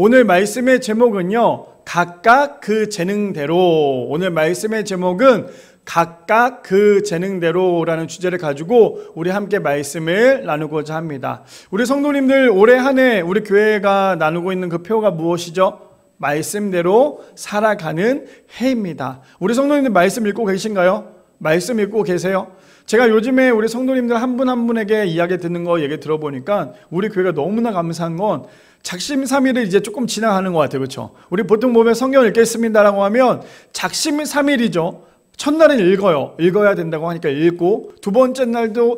오늘 말씀의 제목은요, 각각 그 재능대로. 오늘 말씀의 제목은 각각 그 재능대로라는 주제를 가지고 우리 함께 말씀을 나누고자 합니다. 우리 성도님들 올해 한 해 우리 교회가 나누고 있는 그 표가 무엇이죠? 말씀대로 살아가는 해입니다. 우리 성도님들 말씀 읽고 계신가요? 말씀 읽고 계세요? 제가 요즘에 우리 성도님들 한 분 한 분에게 이야기 듣는 거 얘기 들어보니까 우리 교회가 너무나 감사한 건 작심삼일을 이제 조금 지나가는 것 같아요. 그렇죠? 우리 보통 보면 성경 읽겠습니다라고 하면 작심삼일이죠. 첫날은 읽어야 된다고 하니까 읽고, 두 번째 날도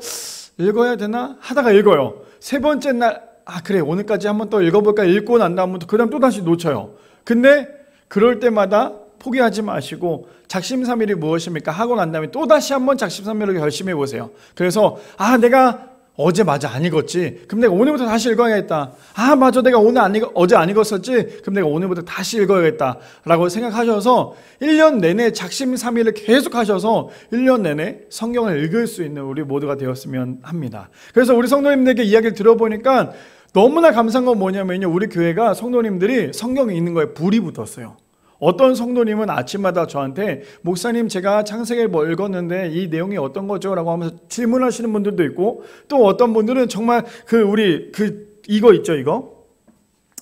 읽어야 되나 하다가 읽어요. 세 번째 날 그래 오늘까지 한번 또 읽어볼까, 읽고 난 다음부터 그 다음 또 다시 놓쳐요. 근데 그럴 때마다 포기하지 마시고 작심삼일이 무엇입니까 하고 난 다음에 또 다시 한번 작심삼일을 결심해 보세요. 그래서 내가 어제 맞아 안 읽었지, 그럼 내가 오늘부터 다시 읽어야겠다. 맞아 내가 어제 안 읽었었지, 그럼 내가 오늘부터 다시 읽어야겠다 라고 생각하셔서 1년 내내 작심삼일을 계속 하셔서 1년 내내 성경을 읽을 수 있는 우리 모두가 되었으면 합니다. 그래서 우리 성도님들에게 이야기를 들어보니까 너무나 감사한 건 뭐냐면요, 우리 교회가 성도님들이 성경에 있는 거에 불이 붙었어요. 어떤 성도님은 아침마다 저한테 목사님 제가 창세기를 읽었는데 이 내용이 어떤 거죠? 라고 하면서 질문하시는 분들도 있고, 또 어떤 분들은 정말 이거 있죠, 이거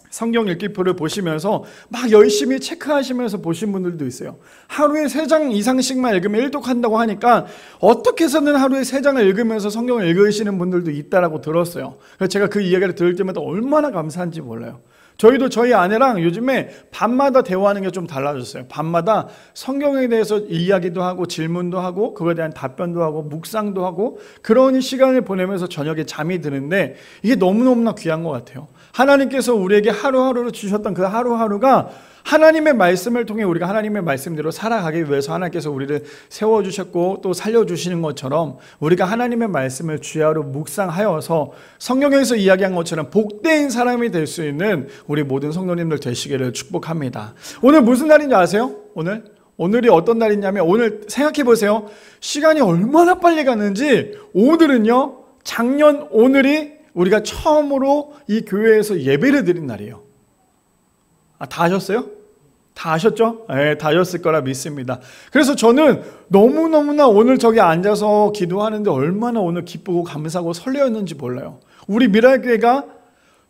성경 읽기표를 보시면서 막 열심히 체크하시면서 보신 분들도 있어요. 하루에 3장 이상씩만 읽으면 일독한다고 하니까 어떻게 해서는 하루에 3장을 읽으면서 성경을 읽으시는 분들도 있다라고 들었어요. 그래서 제가 그 이야기를 들을 때마다 얼마나 감사한지 몰라요. 저희도 저희 아내랑 요즘에 밤마다 대화하는 게 좀 달라졌어요. 밤마다 성경에 대해서 이야기도 하고 질문도 하고 그거에 대한 답변도 하고 묵상도 하고 그런 시간을 보내면서 저녁에 잠이 드는데 이게 너무너무나 귀한 것 같아요. 하나님께서 우리에게 하루하루를 주셨던 그 하루하루가 하나님의 말씀을 통해 우리가 하나님의 말씀대로 살아가기 위해서 하나님께서 우리를 세워주셨고 또 살려주시는 것처럼 우리가 하나님의 말씀을 주야로 묵상하여서 성경에서 이야기한 것처럼 복된 사람이 될 수 있는 우리 모든 성도님들 되시기를 축복합니다. 오늘 무슨 날인지 아세요? 오늘이 어떤 날이냐면, 오늘 생각해 보세요. 시간이 얼마나 빨리 갔는지. 오늘은요, 작년 오늘이 우리가 처음으로 이 교회에서 예배를 드린 날이에요. 다 하셨어요? 다 하셨죠? 네, 다 하셨을 거라 믿습니다. 그래서 저는 너무너무나 오늘 저기 앉아서 기도하는데 얼마나 오늘 기쁘고 감사하고 설레었는지 몰라요. 우리 미랄교회가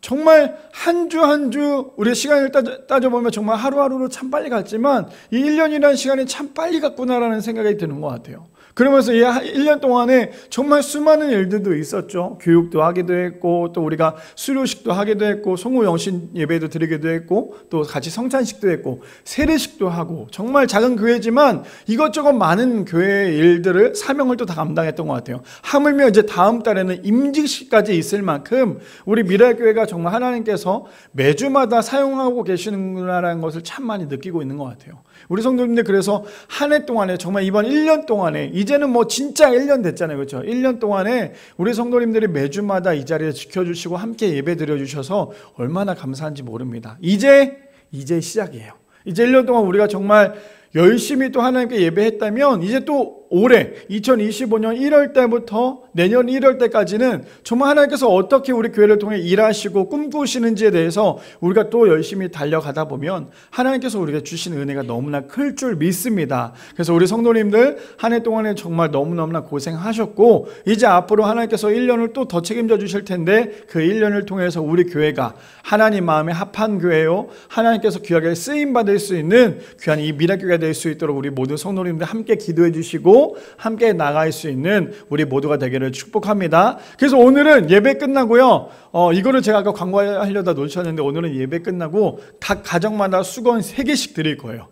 정말 한 주 한 주 우리의 시간을 따져보면 정말 하루하루로 참 빨리 갔지만 이 1년이라는 시간이 참 빨리 갔구나라는 생각이 드는 것 같아요. 그러면서 이 1년 동안에 정말 수많은 일들도 있었죠. 교육도 하기도 했고, 또 우리가 수료식도 하기도 했고, 송후영신 예배도 드리기도 했고, 또 같이 성찬식도 했고, 세례식도 하고, 정말 작은 교회지만 이것저것 많은 교회의 일들을, 사명을 또 다 감당했던 것 같아요. 하물며 이제 다음 달에는 임직식까지 있을 만큼 우리 미랄교회가 정말 하나님께서 매주마다 사용하고 계시는구나라는 것을 참 많이 느끼고 있는 것 같아요. 우리 성도님들, 그래서 한 해 동안에 정말 이번 1년 동안에, 이제는 뭐 진짜 1년 됐잖아요. 그렇죠? 1년 동안에 우리 성도님들이 매주마다 이 자리에 지켜주시고 함께 예배 드려주셔서 얼마나 감사한지 모릅니다. 이제 시작이에요. 이제 1년 동안 우리가 정말 열심히 또 하나님께 예배했다면 이제 또 올해 2025년 1월 때부터 내년 1월 때까지는 정말 하나님께서 어떻게 우리 교회를 통해 일하시고 꿈꾸시는지에 대해서 우리가 또 열심히 달려가다 보면 하나님께서 우리에게 주신 은혜가 너무나 클 줄 믿습니다. 그래서 우리 성도님들 한 해 동안에 정말 너무너무나 고생하셨고, 이제 앞으로 하나님께서 1년을 또 더 책임져 주실 텐데 그 1년을 통해서 우리 교회가 하나님 마음에 합한 교회요, 하나님께서 귀하게 쓰임받을 수 있는 귀한 이 미랄교회가 될 수 있도록 우리 모든 성도님들 함께 기도해 주시고 함께 나갈 수 있는 우리 모두가 되기를 축복합니다. 그래서 오늘은 예배 끝나고요, 이거를 제가 아까 광고하려다 놓쳤는데, 오늘은 예배 끝나고 각 가정마다 수건 3개씩 드릴 거예요.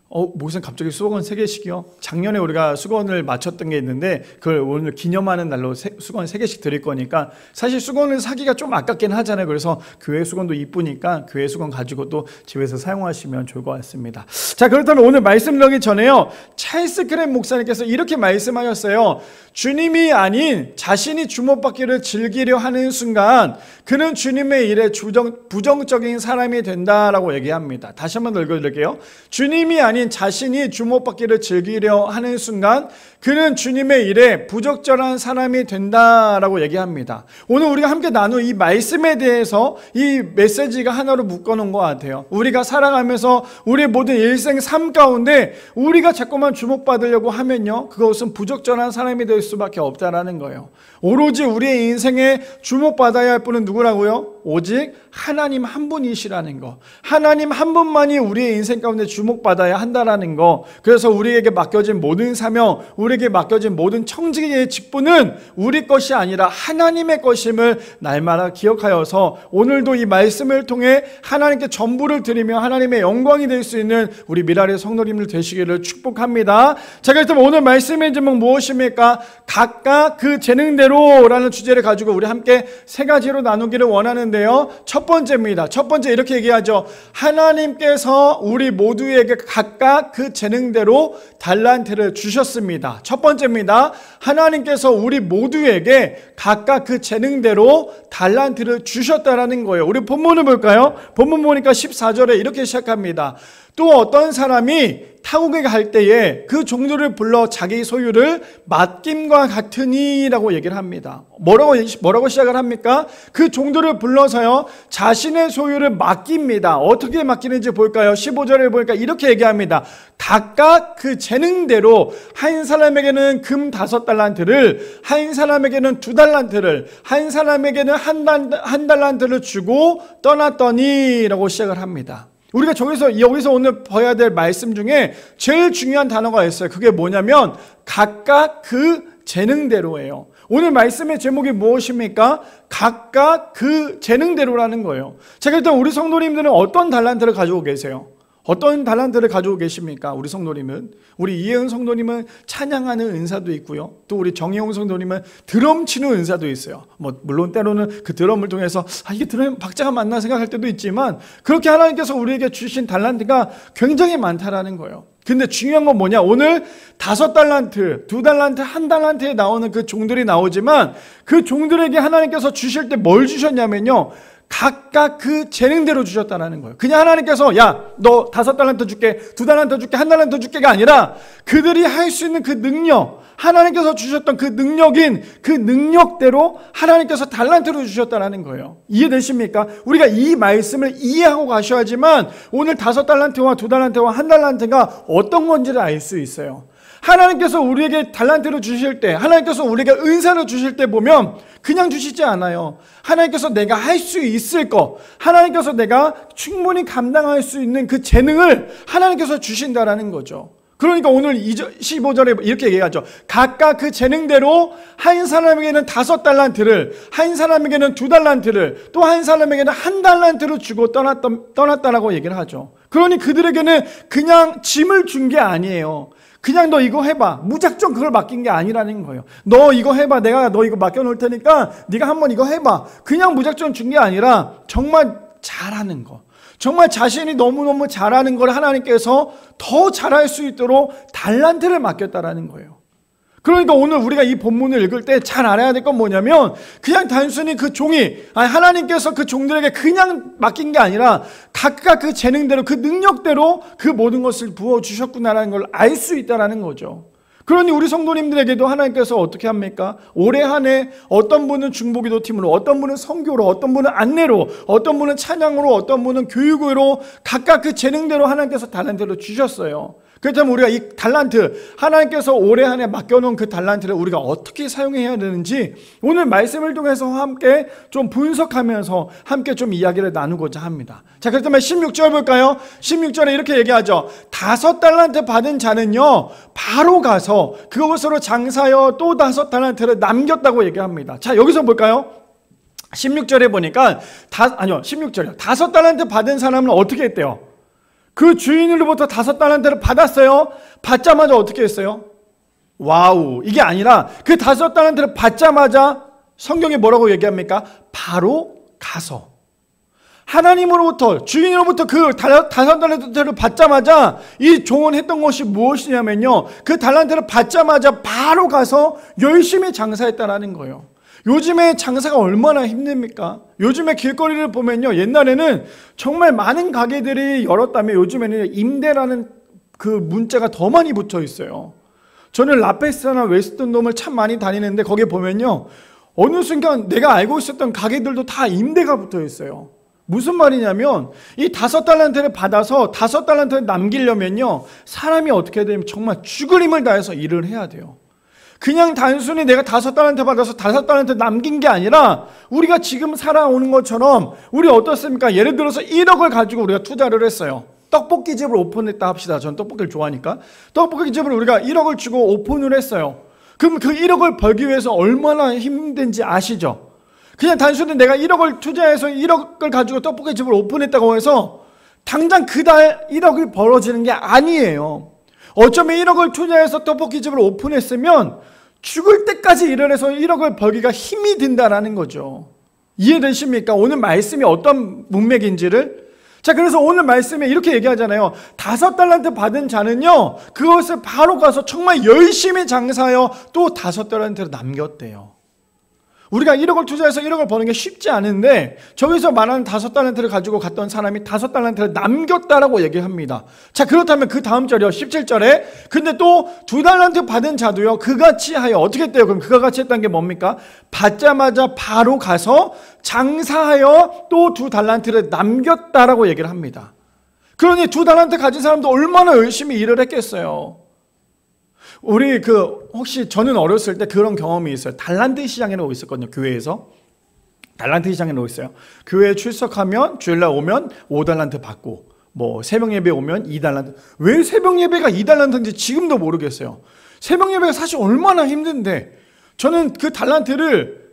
목사님 갑자기 수건 3개씩이요? 작년에 우리가 수건을 맞췄던 게 있는데 그걸 오늘 기념하는 날로 수건 3개씩 드릴 거니까, 사실 수건을 사기가 좀 아깝긴 하잖아요. 그래서 교회 수건도 이쁘니까 교회 수건 가지고 또 집에서 사용하시면 좋을 것 같습니다. 자, 그렇다면 오늘 말씀 나가기 전에요, 찰스 크랩 목사님께서 이렇게 말씀하셨어요. 주님이 아닌 자신이 주목받기를 즐기려 하는 순간 그는 주님의 일에 부정적인 사람이 된다라고 얘기합니다. 다시 한번 읽어드릴게요. 주님이 아닌 아닌 자신이 주목받기를 즐기려 하는 순간 그는 주님의 일에 부적절한 사람이 된다라고 얘기합니다. 오늘 우리가 함께 나눈 이 말씀에 대해서 이 메시지가 하나로 묶어놓은 것 같아요. 우리가 살아가면서 우리의 모든 일생 삶 가운데 우리가 자꾸만 주목받으려고 하면요, 그것은 부적절한 사람이 될 수밖에 없다라는 거예요. 오로지 우리의 인생에 주목받아야 할 분은 누구라고요? 오직 하나님 한 분이시라는 거. 하나님 한 분만이 우리의 인생 가운데 주목받아야 한다라는 거. 그래서 우리에게 맡겨진 모든 사명, 우리에게 맡겨진 모든 청지기의 직분은 우리 것이 아니라 하나님의 것임을 날마다 기억하여서 오늘도 이 말씀을 통해 하나님께 전부를 드리며 하나님의 영광이 될 수 있는 우리 미라리 성도님들 되시기를 축복합니다. 자, 그렇다면 오늘 말씀의 제목 무엇입니까? 각각 그 재능대로 라는 주제를 가지고 우리 함께 세 가지로 나누기를 원하는데요. 첫 번째입니다. 첫 번째 이렇게 얘기하죠. 하나님께서 우리 모두에게 각각 그 재능대로 달란트를 주셨습니다. 첫 번째입니다. 하나님께서 우리 모두에게 각각 그 재능대로 달란트를 주셨다라는 거예요. 우리 본문을 볼까요? 본문 보니까 14절에 이렇게 시작합니다. 또 어떤 사람이 타국에 갈 때에 그 종들을 불러 자기 소유를 맡김과 같으니 라고 얘기를 합니다. 뭐라고 시작을 합니까? 그 종들을 불러서요, 자신의 소유를 맡깁니다. 어떻게 맡기는지 볼까요? 15절에 보니까 이렇게 얘기합니다. 각각 그 재능대로 한 사람에게는 금 5달란트를, 한 사람에게는 2달란트를, 한 사람에게는 한 달란트를 주고 떠났더니 라고 시작을 합니다. 우리가 여기서 오늘 봐야 될 말씀 중에 제일 중요한 단어가 있어요. 그게 뭐냐면 각각 그 재능대로예요. 오늘 말씀의 제목이 무엇입니까? 각각 그 재능대로라는 거예요. 자, 일단 우리 성도님들은 어떤 달란트를 가지고 계세요? 어떤 달란트를 가지고 계십니까? 우리 성도님은, 우리 이혜은 성도님은 찬양하는 은사도 있고요. 또 우리 정혜용 성도님은 드럼 치는 은사도 있어요. 물론 때로는 그 드럼을 통해서 이게 드럼 박자가 맞나 생각할 때도 있지만 그렇게 하나님께서 우리에게 주신 달란트가 굉장히 많다라는 거예요. 근데 중요한 건 뭐냐? 오늘 5달란트, 2달란트, 1달란트에 나오는 그 종들이 나오지만 그 종들에게 하나님께서 주실 때 뭘 주셨냐면요, 각각 그 재능대로 주셨다는 거예요. 그냥 하나님께서 야, 너 5달란트 줄게, 2달란트 줄게, 1달란트 줄게가 아니라 그들이 할 수 있는 그 능력, 하나님께서 주셨던 그 능력인 그 능력대로 하나님께서 달란트로 주셨다는 거예요. 이해되십니까? 우리가 이 말씀을 이해하고 가셔야지만 오늘 5달란트와 2달란트와 1달란트가 어떤 건지를 알 수 있어요. 하나님께서 우리에게 달란트를 주실 때, 하나님께서 우리에게 은사를 주실 때 보면 그냥 주시지 않아요. 하나님께서 내가 할 수 있을 것, 하나님께서 내가 충분히 감당할 수 있는 그 재능을 하나님께서 주신다라는 거죠. 그러니까 오늘 15절에 이렇게 얘기하죠. 각각 그 재능대로 한 사람에게는 5달란트를, 한 사람에게는 2달란트를, 또 한 사람에게는 1달란트를 주고 떠났다라고 얘기를 하죠. 그러니 그들에게는 그냥 짐을 준 게 아니에요. 그냥 너 이거 해봐, 무작정 그걸 맡긴 게 아니라는 거예요. 너 이거 해봐, 내가 너 이거 맡겨놓을 테니까 네가 한번 이거 해봐. 그냥 무작정 준 게 아니라 정말 잘하는 거, 정말 자신이 너무너무 잘하는 걸 하나님께서 더 잘할 수 있도록 달란트를 맡겼다라는 거예요. 그러니까 오늘 우리가 이 본문을 읽을 때 잘 알아야 될 건 뭐냐면 그냥 단순히 그 종이, 하나님께서 그 종들에게 그냥 맡긴 게 아니라 각각 그 재능대로, 그 능력대로 그 모든 것을 부어주셨구나라는 걸 알 수 있다는 거죠. 그러니 우리 성도님들에게도 하나님께서 어떻게 합니까? 올해 한 해 어떤 분은 중보기도 팀으로, 어떤 분은 선교로, 어떤 분은 안내로, 어떤 분은 찬양으로, 어떤 분은 교육으로 각각 그 재능대로 하나님께서 달란트를 주셨어요. 그렇다면 우리가 이 달란트, 하나님께서 올해 한 해 맡겨놓은 그 달란트를 우리가 어떻게 사용해야 되는지 오늘 말씀을 통해서 함께 좀 분석하면서 함께 좀 이야기를 나누고자 합니다. 자, 그렇다면 16절 볼까요? 16절에 이렇게 얘기하죠. 5달란트 받은 자는요, 바로 가서 그것으로 장사하여 또 5달란트를 남겼다고 얘기합니다. 자, 여기서 볼까요? 16절에 보니까 16절이요. 5달란트 받은 사람은 어떻게 했대요? 그 주인으로부터 5달란트를 받았어요. 받자마자 어떻게 했어요? 와우, 이게 아니라 그 5달란트를 받자마자 성경이 뭐라고 얘기합니까? 바로 가서 하나님으로부터, 주인으로부터 그 5달란트를 받자마자 이 종은 했던 것이 무엇이냐면요, 그 달란트를 받자마자 바로 가서 열심히 장사했다라는 거예요. 요즘에 장사가 얼마나 힘듭니까? 요즘에 길거리를 보면요, 옛날에는 정말 많은 가게들이 열었다면 요즘에는 임대라는 그 문자가 더 많이 붙어 있어요. 저는 라페스타나 웨스턴돔을 참 많이 다니는데 거기에 보면요, 어느 순간 내가 알고 있었던 가게들도 다 임대가 붙어 있어요. 무슨 말이냐면 이 5달란트를 받아서 5달란트를 남기려면요, 사람이 어떻게 되면 정말 죽을 힘을 다해서 일을 해야 돼요. 그냥 단순히 내가 5달란트 받아서 5달란트 남긴 게 아니라 우리가 지금 살아오는 것처럼 우리 어떻습니까? 예를 들어서 1억을 가지고 우리가 투자를 했어요. 떡볶이집을 오픈했다 합시다. 전 떡볶이를 좋아하니까. 떡볶이집을 우리가 1억을 주고 오픈을 했어요. 그럼 그 1억을 벌기 위해서 얼마나 힘든지 아시죠? 그냥 단순히 내가 1억을 투자해서 1억을 가지고 떡볶이집을 오픈했다고 해서 당장 그 달 1억이 벌어지는 게 아니에요. 어쩌면 1억을 투자해서 떡볶이집을 오픈했으면 죽을 때까지 일을 해서 1억을 벌기가 힘이 든다라는 거죠. 이해되십니까? 오늘 말씀이 어떤 문맥인지를. 자, 그래서 오늘 말씀에 이렇게 얘기하잖아요. 5달란트 받은 자는요, 그것을 바로 가서 정말 열심히 장사하여 또 5달란트를 남겼대요. 우리가 1억을 투자해서 1억을 버는 게 쉽지 않은데 저기서 말하는 5달란트를 가지고 갔던 사람이 5달란트를 남겼다라고 얘기합니다. 자, 그렇다면 그 다음 절이요, 17절에 근데 또 2달란트 받은 자도요 그같이 하여 어떻게 했대요? 그럼 그가 같이 했다는 게 뭡니까? 받자마자 바로 가서 장사하여 또 2달란트를 남겼다라고 얘기를 합니다. 그러니 2달란트 가진 사람도 얼마나 열심히 일을 했겠어요. 우리 혹시 저는 어렸을 때 그런 경험이 있어요. 달란트 시장이라고 있었거든요. 교회에서 달란트 시장이라고 있어요. 교회에 출석하면 주일날 오면 5달란트 받고 뭐 새벽 예배 오면 2달란트. 왜 새벽 예배가 2달란트인지 지금도 모르겠어요. 새벽 예배가 사실 얼마나 힘든데 저는 그 달란트를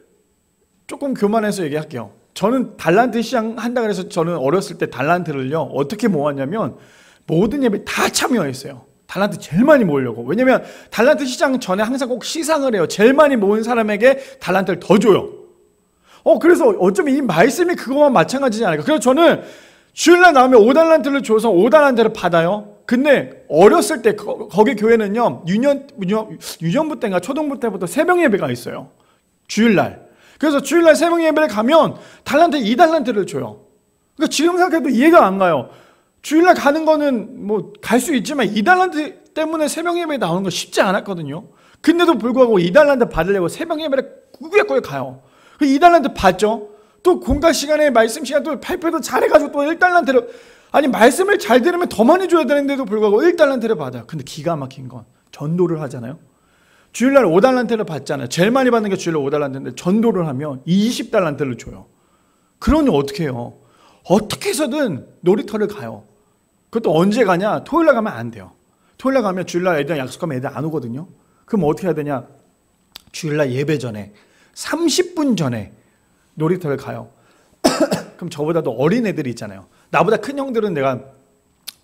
조금 교만해서 얘기할게요. 저는 달란트 시장 한다 그래서 저는 어렸을 때 달란트를요 어떻게 모았냐면 모든 예배 다 참여했어요. 달란트 제일 많이 모으려고. 왜냐면 달란트 시장 전에 항상 꼭 시상을 해요. 제일 많이 모은 사람에게 달란트를 더 줘요. 그래서 어쩌면 이 말씀이 그거와 마찬가지지 않을까. 그래서 저는 주일날 나오면 5달란트를 줘서 5달란트를 받아요. 근데 어렸을 때 거기 교회는요 유년부 때인가 초등부 때부터 새벽 예배가 있어요. 주일날. 그래서 주일날 새벽 예배를 가면 달란트 2달란트를 줘요. 그러니까 지금 생각해도 이해가 안 가요. 주일날 가는 거는 뭐 갈 수 있지만 2달란트 때문에 새벽 예배에 나오는 거 쉽지 않았거든요. 근데도 불구하고 2달란트 받으려고 새벽 예배를 꾸역꾸역 가요. 2달란트 받죠. 또 공과 시간에 말씀 시간 또 발표도 잘해가지고 또 1달란트를 아니 말씀을 잘 들으면 더 많이 줘야 되는데도 불구하고 1달란트를 받아요. 근데 기가 막힌 건 전도를 하잖아요. 주일날 5달란트를 받잖아요. 제일 많이 받는 게 주일날 5달란트인데 전도를 하면 20달란트를 줘요. 그러니 어떻게 해요? 어떻게 해서든 놀이터를 가요. 그것도 언제 가냐? 토요일날 가면 안 돼요. 토요일날 가면 주일날 애들이랑 약속하면 애들 안 오거든요. 그럼 어떻게 해야 되냐? 주일날 예배 전에 30분 전에 놀이터를 가요. 그럼 저보다도 어린 애들이 있잖아요. 나보다 큰 형들은 내가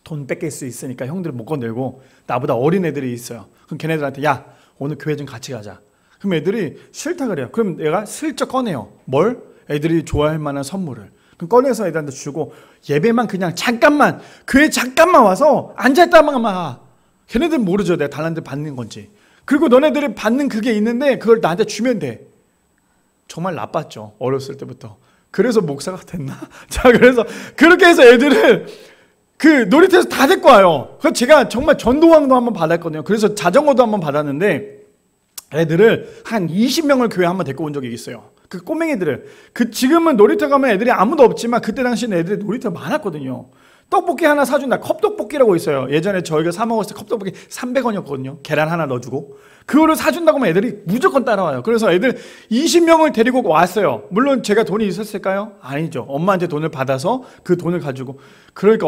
돈 뺏길 수 있으니까 형들을 못 건들고 나보다 어린 애들이 있어요. 그럼 걔네들한테 야 오늘 교회 좀 같이 가자. 그럼 애들이 싫다 그래요. 그럼 내가 슬쩍 꺼내요. 뭘? 애들이 좋아할 만한 선물을. 그럼 꺼내서 애들한테 주고 예배만 그냥 잠깐만 교회 잠깐만 와서 앉아있다만 와. 걔네들은 모르죠. 내가 달란트 받는 건지. 그리고 너네들이 받는 그게 있는데 그걸 나한테 주면 돼. 정말 나빴죠. 어렸을 때부터. 그래서 목사가 됐나? 자, 그래서 그렇게 해서 애들을 그 놀이터에서 다 데리고 와요. 그래서 제가 정말 전도왕도 한번 받았거든요. 그래서 자전거도 한번 받았는데 애들을 한 20명을 교회 한번 데리고 온 적이 있어요. 그 꼬맹이들을. 지금은 놀이터 가면 애들이 아무도 없지만 그때 당시에는 애들이 놀이터 많았거든요. 떡볶이 하나 사준다. 컵떡볶이라고 있어요. 예전에 저희가 사 먹었을 때 컵떡볶이 300원이었거든요. 계란 하나 넣어주고. 그거를 사준다고 하면 애들이 무조건 따라와요. 그래서 애들 20명을 데리고 왔어요. 물론 제가 돈이 있었을까요? 아니죠. 엄마한테 돈을 받아서 그 돈을 가지고. 그러니까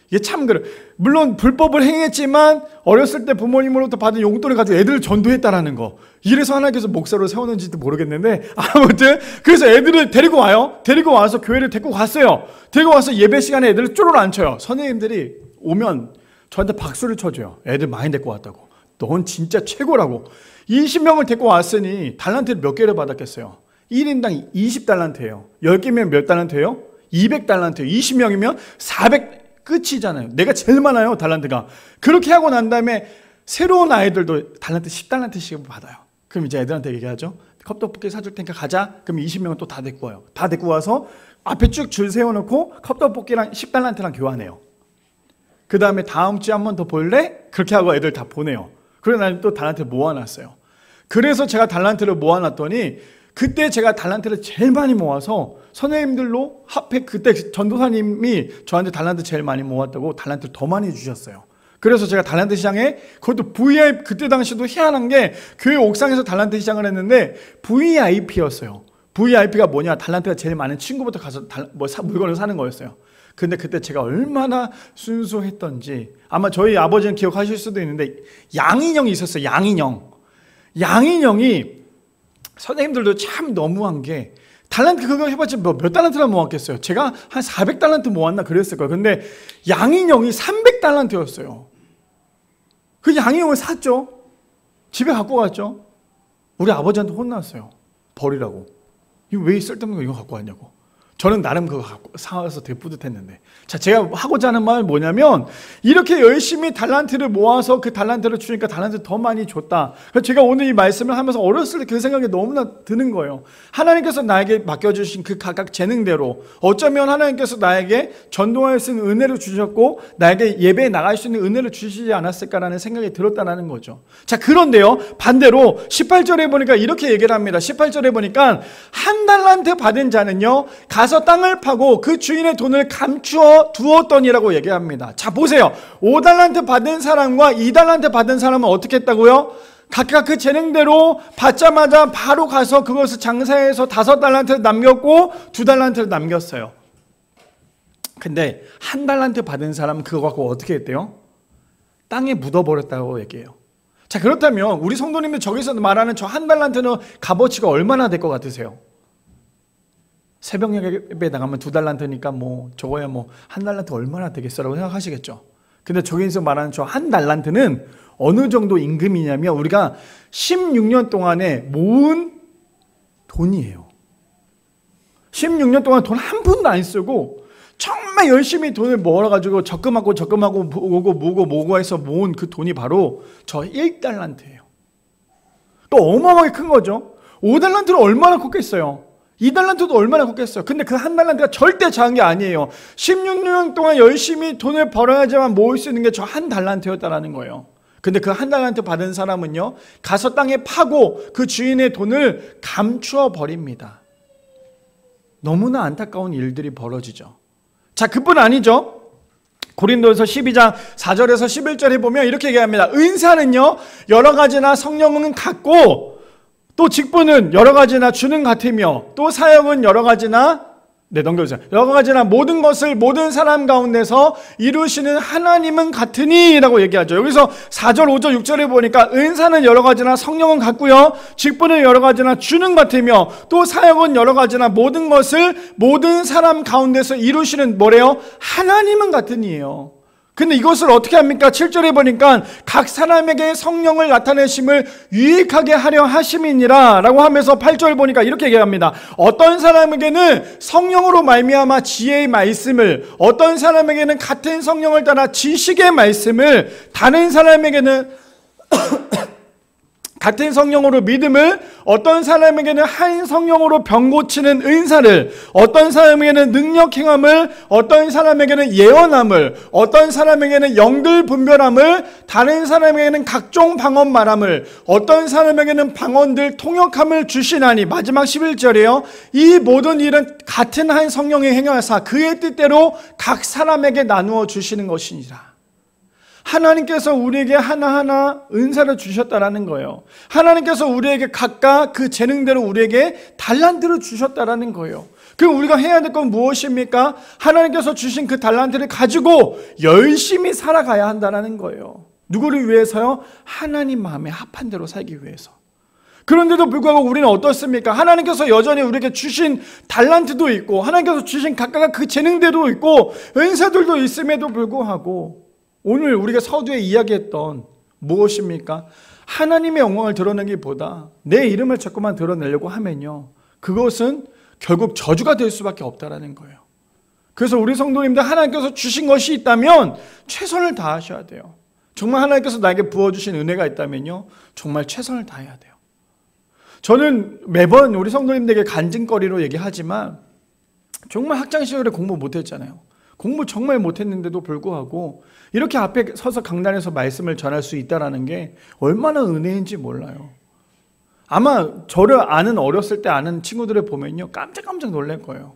이게 참 그래. 물론 불법을 행했지만 어렸을 때 부모님으로부터 받은 용돈을 가지고 애들을 전도했다라는 거. 이래서 하나님께서 목사로 세웠는지도 모르겠는데 아무튼 그래서 애들을 데리고 와요. 데리고 와서 교회를 데리고 갔어요. 데리고 와서 예배 시간에 애들을 쪼르르 앉혀요. 선생님들이 오면 저한테 박수를 쳐줘요. 애들 많이 데리고 왔다고. 넌 진짜 최고라고. 20명을 데리고 왔으니 달란트를 몇 개를 받았겠어요? 1인당 20달란트예요. 10개면 몇 달란트예요? 200달란트. 20명이면 400 끝이잖아요. 내가 제일 많아요. 달란트가. 그렇게 하고 난 다음에 새로운 아이들도 달란트 10달란트씩 받아요. 그럼 이제 애들한테 얘기하죠. 컵떡볶이 사줄 테니까 가자. 그럼 20명은 또 다 데리고 와요. 다 데리고 와서 앞에 쭉 줄 세워놓고 컵떡볶이랑 10달란트랑 교환해요. 그 다음에 다음 주에 한 번 더 볼래? 그렇게 하고 애들 다 보내요. 그래서 나는 또 달란트를 모아놨어요. 그래서 제가 달란트를 모아놨더니 그때 제가 달란트를 제일 많이 모아서 선생님들로 합해 그때 전도사님이 저한테 달란트 제일 많이 모았다고 달란트를 더 많이 주셨어요. 그래서 제가 달란트 시장에 그것도 VIP 그때 당시도 희한한 게 교회 옥상에서 달란트 시장을 했는데 VIP였어요. VIP가 뭐냐? 달란트가 제일 많은 친구부터 가서 물건을 사는 거였어요. 근데 그때 제가 얼마나 순수했던지 아마 저희 아버지는 기억하실 수도 있는데 양인형이 있었어요. 양인형이 선생님들도 참 너무한 게 달란트 그거 해봤자 몇 달란트나 모았겠어요. 제가 한 400달란트 모았나 그랬을 거예요. 근데 양인형이 300달란트였어요. 그 양인형을 샀죠. 집에 갖고 갔죠. 우리 아버지한테 혼났어요. 버리라고. 이거 왜 쓸데없는 거 이거 갖고 왔냐고. 저는 나름 그거 갖고 사와서 되게 뿌듯했는데. 자, 제가 하고자 하는 말은 뭐냐면 이렇게 열심히 달란트를 모아서 그 달란트를 주니까 달란트 더 많이 줬다. 그래서 제가 오늘 이 말씀을 하면서 어렸을 때 그 생각이 너무나 드는 거예요. 하나님께서 나에게 맡겨주신 그 각각 재능대로 어쩌면 하나님께서 나에게 전도할 수 있는 은혜를 주셨고 나에게 예배에 나갈 수 있는 은혜를 주시지 않았을까라는 생각이 들었다는 거죠. 자, 그런데요 반대로 18절에 보니까 이렇게 얘기를 합니다. 18절에 보니까 한 달란트 받은 자는요 가서 땅을 파고 그 주인의 돈을 감추어 두었더니라고 얘기합니다. 자, 보세요. 5달란트 받은 사람과 2달란트 받은 사람은 어떻게 했다고요? 각각 그 재능대로 받자마자 바로 가서 그것을 장사해서 5달란트를 남겼고 2달란트를 남겼어요. 근데 1달란트 받은 사람은 그거 갖고 어떻게 했대요? 땅에 묻어버렸다고 얘기해요. 자, 그렇다면 우리 성도님들 저기서 말하는 저 1달란트는 값어치가 얼마나 될 것 같으세요? 새벽 예배 나가면 2달란트니까 뭐 저거야 뭐 1달란트 얼마나 되겠어라고 생각하시겠죠. 근데 저기서 말하는 저 1달란트는 어느 정도 임금이냐면 우리가 16년 동안에 모은 돈이에요. 16년 동안 돈 한 푼도 안 쓰고 정말 열심히 돈을 모아가지고 적금하고 모으고 해서 모은 그 돈이 바로 저 1달란트예요. 또 어마어마하게 큰 거죠. 5달란트는 얼마나 컸겠어요. 2달란트도 얼마나 컸겠어요. 근데 그 1달란트가 절대 작은 게 아니에요. 16년 동안 열심히 돈을 벌어야지만 모을 수 있는 게 저 1달란트였다라는 거예요. 근데 그 1달란트 받은 사람은요 가서 땅에 파고 그 주인의 돈을 감추어 버립니다. 너무나 안타까운 일들이 벌어지죠. 자, 그뿐 아니죠. 고린도서 12장 4절에서 11절에 보면 이렇게 얘기합니다. 은사는요 여러 가지나 성령은 같고 또 직분은 여러 가지나 주는 같으며 또 사역은 여러 가지나 넘겨주세요. 여러 가지나 모든 것을 모든 사람 가운데서 이루시는 하나님은 같으니 라고 얘기하죠. 여기서 4절, 5절, 6절에 보니까 은사는 여러 가지나 성령은 같고요. 직분은 여러 가지나 주는 같으며 또 사역은 여러 가지나 모든 것을 모든 사람 가운데서 이루시는 뭐래요? 하나님은 같으니예요. 근데 이것을 어떻게 합니까? 7절에 보니까 각 사람에게 성령을 나타내심을 유익하게 하려 하심이니라 라고 하면서 8절 보니까 이렇게 얘기합니다. 어떤 사람에게는 성령으로 말미암아 지혜의 말씀을, 어떤 사람에게는 같은 성령을 따라 지식의 말씀을, 다른 사람에게는 같은 성령으로 믿음을, 어떤 사람에게는 한 성령으로 병 고치는 은사를, 어떤 사람에게는 능력 행함을, 어떤 사람에게는 예언함을, 어떤 사람에게는 영들 분별함을, 다른 사람에게는 각종 방언 말함을, 어떤 사람에게는 방언들 통역함을 주시나니. 마지막 11절이에요. 이 모든 일은 같은 한 성령의 행하사 그의 뜻대로 각 사람에게 나누어 주시는 것이니라. 하나님께서 우리에게 하나하나 은사를 주셨다라는 거예요. 하나님께서 우리에게 각각 그 재능대로 우리에게 달란트를 주셨다라는 거예요. 그럼 우리가 해야 될 건 무엇입니까? 하나님께서 주신 그 달란트를 가지고 열심히 살아가야 한다는 거예요. 누구를 위해서요? 하나님 마음에 합한 대로 살기 위해서. 그런데도 불구하고 우리는 어떻습니까? 하나님께서 여전히 우리에게 주신 달란트도 있고 하나님께서 주신 각각 그 재능대로 있고 은사들도 있음에도 불구하고 오늘 우리가 서두에 이야기했던 무엇입니까? 하나님의 영광을 드러내기보다 내 이름을 자꾸만 드러내려고 하면요 그것은 결국 저주가 될 수밖에 없다라는 거예요. 그래서 우리 성도님들 하나님께서 주신 것이 있다면 최선을 다하셔야 돼요. 정말 하나님께서 나에게 부어주신 은혜가 있다면요 정말 최선을 다해야 돼요. 저는 매번 우리 성도님들에게 간증거리로 얘기하지만 정말 학창시절에 공부 못했잖아요. 공부 정말 못했는데도 불구하고 이렇게 앞에 서서 강단에서 말씀을 전할 수 있다는 게 얼마나 은혜인지 몰라요. 아마 저를 어렸을 때 아는 친구들을 보면요, 깜짝깜짝 놀랄 거예요.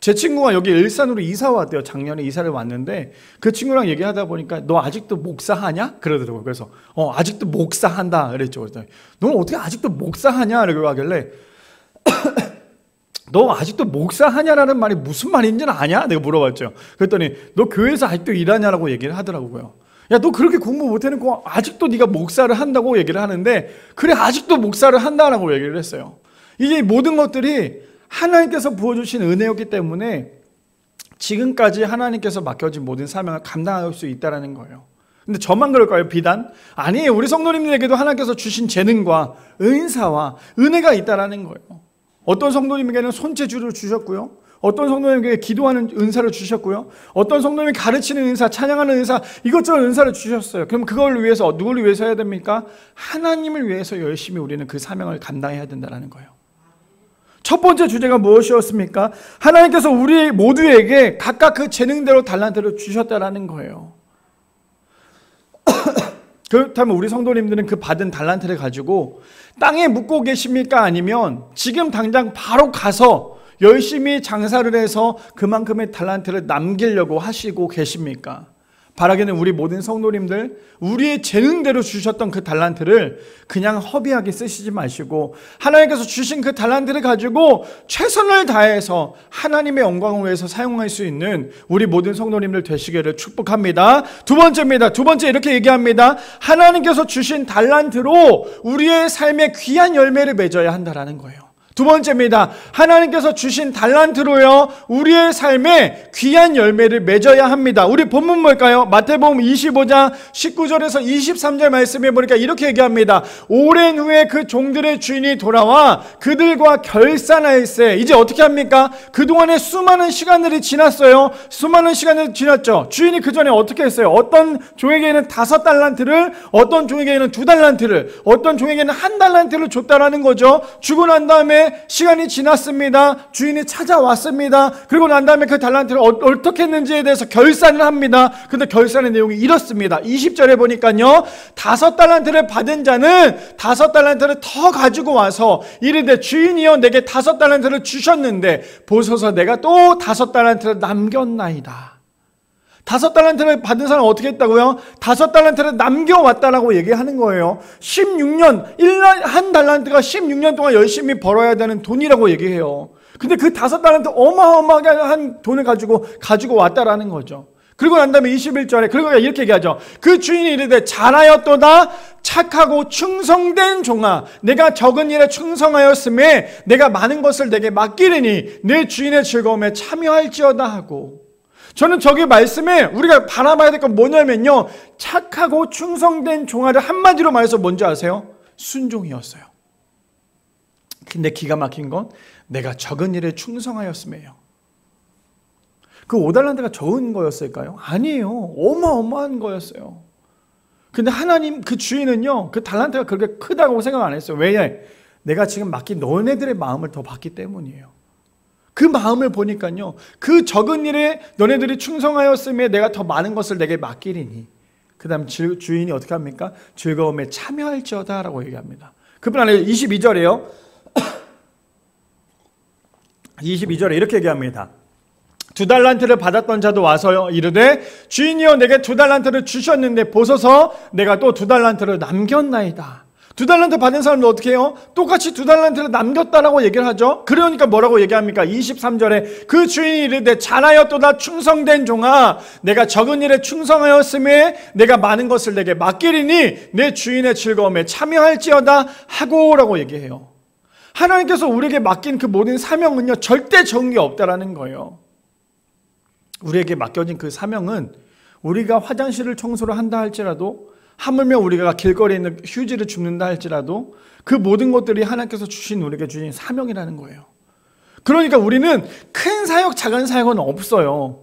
제 친구가 여기 일산으로 이사 왔대요. 작년에 이사를 왔는데 그 친구랑 얘기하다 보니까 너 아직도 목사하냐? 그러더라고요. 그래서 아직도 목사한다 그랬죠. 그래서 너 어떻게 아직도 목사하냐? 이러고 하길래 너 아직도 목사하냐라는 말이 무슨 말인지는 아냐? 내가 물어봤죠. 그랬더니 너 교회에서 아직도 일하냐라고 얘기를 하더라고요. 야, 너 그렇게 공부 못해놓고 아직도 네가 목사를 한다고 얘기를 하는데 그래, 아직도 목사를 한다라고 얘기를 했어요. 이게 모든 것들이 하나님께서 부어주신 은혜였기 때문에 지금까지 하나님께서 맡겨진 모든 사명을 감당할 수 있다는 거예요. 근데 저만 그럴까요? 비단? 아니에요. 우리 성도님들에게도 하나님께서 주신 재능과 은사와 은혜가 있다는 거예요. 어떤 성도님에게는 손재주를 주셨고요, 어떤 성도님에게 기도하는 은사를 주셨고요, 어떤 성도님이 가르치는 은사, 찬양하는 은사, 이것저것 은사를 주셨어요. 그럼 그걸 위해서 누구를 위해서 해야 됩니까? 하나님을 위해서 열심히 우리는 그 사명을 감당해야 된다는 거예요. 첫 번째 주제가 무엇이었습니까? 하나님께서 우리 모두에게 각각 그 재능대로 달란트를 주셨다라는 거예요. 그렇다면 우리 성도님들은 그 받은 달란트를 가지고 땅에 묻고 계십니까? 아니면 지금 당장 바로 가서 열심히 장사를 해서 그만큼의 달란트를 남기려고 하시고 계십니까? 바라기는 우리 모든 성도님들, 우리의 재능대로 주셨던 그 달란트를 그냥 허비하게 쓰시지 마시고 하나님께서 주신 그 달란트를 가지고 최선을 다해서 하나님의 영광을 위해서 사용할 수 있는 우리 모든 성도님들 되시기를 축복합니다. 두 번째 이렇게 얘기합니다. 하나님께서 주신 달란트로 우리의 삶에 귀한 열매를 맺어야 한다는 거예요. 두 번째입니다. 하나님께서 주신 달란트로요, 우리의 삶에 귀한 열매를 맺어야 합니다. 우리 본문 뭘까요? 마태복음 25장 19절에서 23절 말씀해 보니까 이렇게 얘기합니다. 오랜 후에 그 종들의 주인이 돌아와 그들과 결산할세. 이제 어떻게 합니까? 그동안에 수많은 시간들이 지났어요. 수많은 시간이 지났죠. 주인이 그 전에 어떻게 했어요? 어떤 종에게는 5달란트를, 어떤 종에게는 2달란트를, 어떤 종에게는 1달란트를 줬다라는 거죠. 주고 난 다음에 시간이 지났습니다. 주인이 찾아왔습니다. 그리고 난 다음에 그 달란트를 어떻게 했는지에 대해서 결산을 합니다. 근데 결산의 내용이 이렇습니다. 20절에 보니까요, 5달란트를 받은 자는 5달란트를 더 가지고 와서 이르되 주인이여 내게 5달란트를 주셨는데 보소서 내가 또 5달란트를 남겼나이다. 5달란트를 받은 사람은 어떻게 했다고요? 5달란트를 남겨왔다라고 얘기하는 거예요. 16년, 1달란트가 16년 동안 열심히 벌어야 되는 돈이라고 얘기해요. 근데 그 5달란트 어마어마한 돈을 가지고 왔다라는 거죠. 그리고 난 다음에 21절에 그리고 이렇게 얘기하죠. 그 주인이 이르되 잘하였도다 착하고 충성된 종아, 내가 적은 일에 충성하였음에 내가 많은 것을 내게 맡기리니 내 주인의 즐거움에 참여할지어다 하고, 저는 저기 말씀에 우리가 바라봐야 될 건 뭐냐면요, 착하고 충성된 종아를 한마디로 말해서 뭔지 아세요? 순종이었어요. 근데 기가 막힌 건 내가 적은 일에 충성하였음에요. 그 5달란트가 적은 거였을까요? 아니에요. 어마어마한 거였어요. 근데 하나님 그 주인은요, 그 달란트가 그렇게 크다고 생각 안 했어요. 왜? 내가 지금 맡긴 너네들의 마음을 더 받기 때문이에요. 그 마음을 보니까요, 그 적은 일에 너네들이 충성하였음에 내가 더 많은 것을 내게 맡기리니, 그 다음 주인이 어떻게 합니까? 즐거움에 참여할지어다 라고 얘기합니다. 그뿐 아니라 22절에요 22절에 이렇게 얘기합니다. 2달란트를 받았던 자도 와서 이르되 주인이여 내게 2달란트를 주셨는데 보소서 내가 또 2달란트를 남겼나이다. 2달란트 받은 사람도 어떻게 해요? 똑같이 2달란트를 남겼다라고 얘기를 하죠. 그러니까 뭐라고 얘기합니까? 23절에 그 주인이 이르되 잘하였도다 충성된 종아, 내가 적은 일에 충성하였음에 내가 많은 것을 내게 맡기리니 내 주인의 즐거움에 참여할지어다 하고 라고 얘기해요. 하나님께서 우리에게 맡긴 그 모든 사명은요, 절대 적은 게 없다라는 거예요. 우리에게 맡겨진 그 사명은 우리가 화장실을 청소를 한다 할지라도, 하물며 우리가 길거리에 있는 휴지를 줍는다 할지라도 그 모든 것들이 하나님께서 우리에게 주신 사명이라는 거예요. 그러니까 우리는 큰 사역, 작은 사역은 없어요.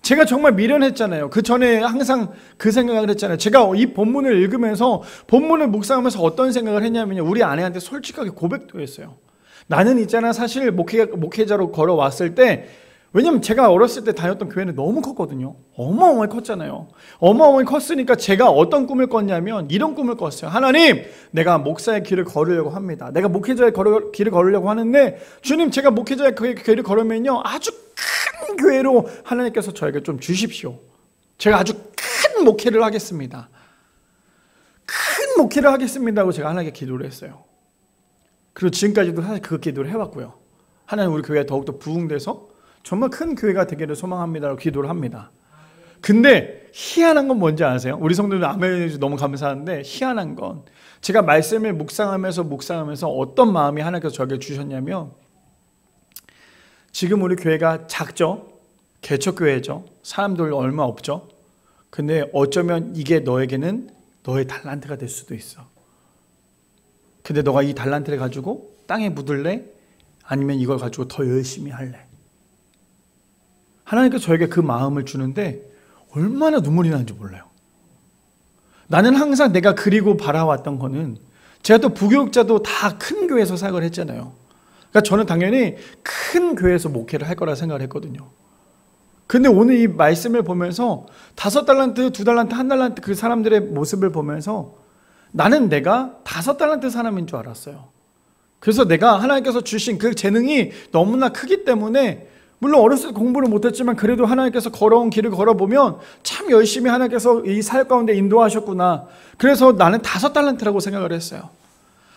제가 정말 미련했잖아요. 그 전에 항상 그 생각을 했잖아요. 제가 이 본문을 읽으면서, 본문을 묵상하면서 어떤 생각을 했냐면요, 우리 아내한테 솔직하게 고백도 했어요. 나는 있잖아, 사실 목회자로 걸어왔을 때 왜냐면 제가 어렸을 때 다녔던 교회는 너무 컸거든요. 어마어마하게 컸잖아요. 어마어마하게 컸으니까 제가 어떤 꿈을 꿨냐면 이런 꿈을 꿨어요. 하나님, 내가 목사의 길을 걸으려고 합니다. 내가 목회자의 길을 걸으려고 하는데 주님, 제가 목회자의 길을 걸으면요 아주 큰 교회로 하나님께서 저에게 좀 주십시오. 제가 아주 큰 목회를 하겠습니다. 큰 목회를 하겠습니다고 제가 하나님께 기도를 했어요. 그리고 지금까지도 사실 그 기도를 해왔고요. 하나님, 우리 교회가 더욱더 부흥돼서 정말 큰 교회가 되기를 소망합니다라고 기도를 합니다. 근데 희한한 건 뭔지 아세요? 우리 성도들 아멘 해주셔서 너무 감사한데, 희한한 건 제가 말씀을 묵상하면서 어떤 마음이 하나님께서 저에게 주셨냐면, 지금 우리 교회가 작죠? 개척교회죠? 사람들 얼마 없죠? 근데 어쩌면 이게 너에게는 너의 달란트가 될 수도 있어. 근데 너가 이 달란트를 가지고 땅에 묻을래? 아니면 이걸 가지고 더 열심히 할래? 하나님께서 저에게 그 마음을 주는데 얼마나 눈물이 나는지 몰라요. 나는 항상 내가 그리고 바라왔던 거는, 제가 또 부교육자도 다 큰 교회에서 사역을 했잖아요. 그러니까 저는 당연히 큰 교회에서 목회를 할 거라 생각을 했거든요. 근데 오늘 이 말씀을 보면서 5달란트, 2달란트, 1달란트 그 사람들의 모습을 보면서 나는 내가 5달란트 사람인 줄 알았어요. 그래서 내가 하나님께서 주신 그 재능이 너무나 크기 때문에, 물론 어렸을 때 공부를 못했지만 그래도 하나님께서 걸어온 길을 걸어보면 참 열심히 하나님께서 이 사역 가운데 인도하셨구나. 그래서 나는 5달란트라고 생각을 했어요.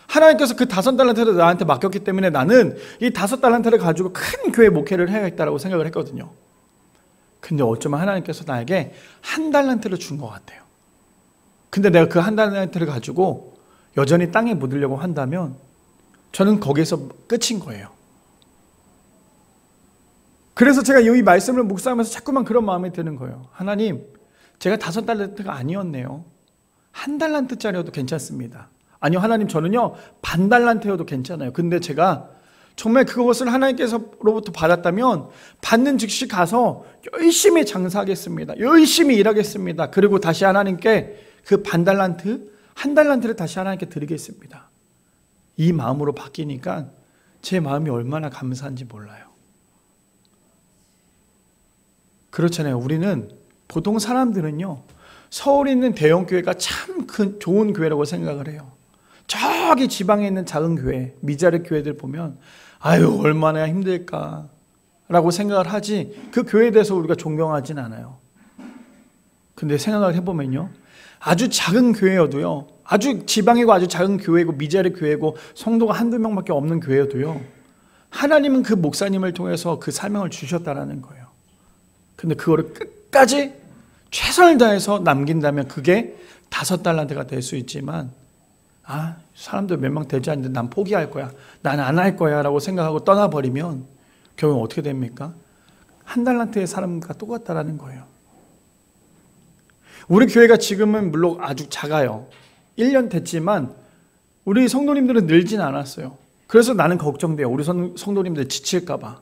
하나님께서 그 5달란트를 나한테 맡겼기 때문에 나는 이 5달란트를 가지고 큰 교회 목회를 해야겠다라고 생각을 했거든요. 근데 어쩌면 하나님께서 나에게 1달란트를 준 것 같아요. 근데 내가 그 1달란트를 가지고 여전히 땅에 묻으려고 한다면 저는 거기에서 끝인 거예요. 그래서 제가 이 말씀을 묵상하면서 자꾸만 그런 마음이 드는 거예요. 하나님, 제가 5달란트가 아니었네요. 1달란트짜리여도 괜찮습니다. 아니요, 하나님, 저는요 반달란트여도 괜찮아요. 근데 제가 정말 그것을 하나님께서로부터 받았다면 받는 즉시 가서 열심히 장사하겠습니다. 열심히 일하겠습니다. 그리고 다시 하나님께 그 반달란트, 1달란트를 다시 하나님께 드리겠습니다. 이 마음으로 바뀌니까 제 마음이 얼마나 감사한지 몰라요. 그렇잖아요. 우리는 보통 사람들은요, 서울에 있는 대형 교회가 참 좋은 교회라고 생각을 해요. 저기 지방에 있는 작은 교회, 미자립 교회들 보면 아유 얼마나 힘들까 라고 생각을 하지, 그 교회에 대해서 우리가 존경하진 않아요. 근데 생각을 해보면요, 아주 작은 교회여도요, 아주 지방이고 아주 작은 교회고 미자립 교회고 성도가 1-2명밖에 없는 교회여도요, 하나님은 그 목사님을 통해서 그 사명을 주셨다라는 거예요. 근데 그거를 끝까지 최선을 다해서 남긴다면 그게 5달란트가 될 수 있지만, 사람들 몇 명 되지 않는데 난 포기할 거야, 난 안 할 거야 라고 생각하고 떠나버리면 결국 어떻게 됩니까? 1달란트의 사람과 똑같다라는 거예요. 우리 교회가 지금은 물론 아주 작아요. 1년 됐지만 우리 성도님들은 늘진 않았어요. 그래서 나는 걱정돼요. 우리 성도님들 지칠까 봐.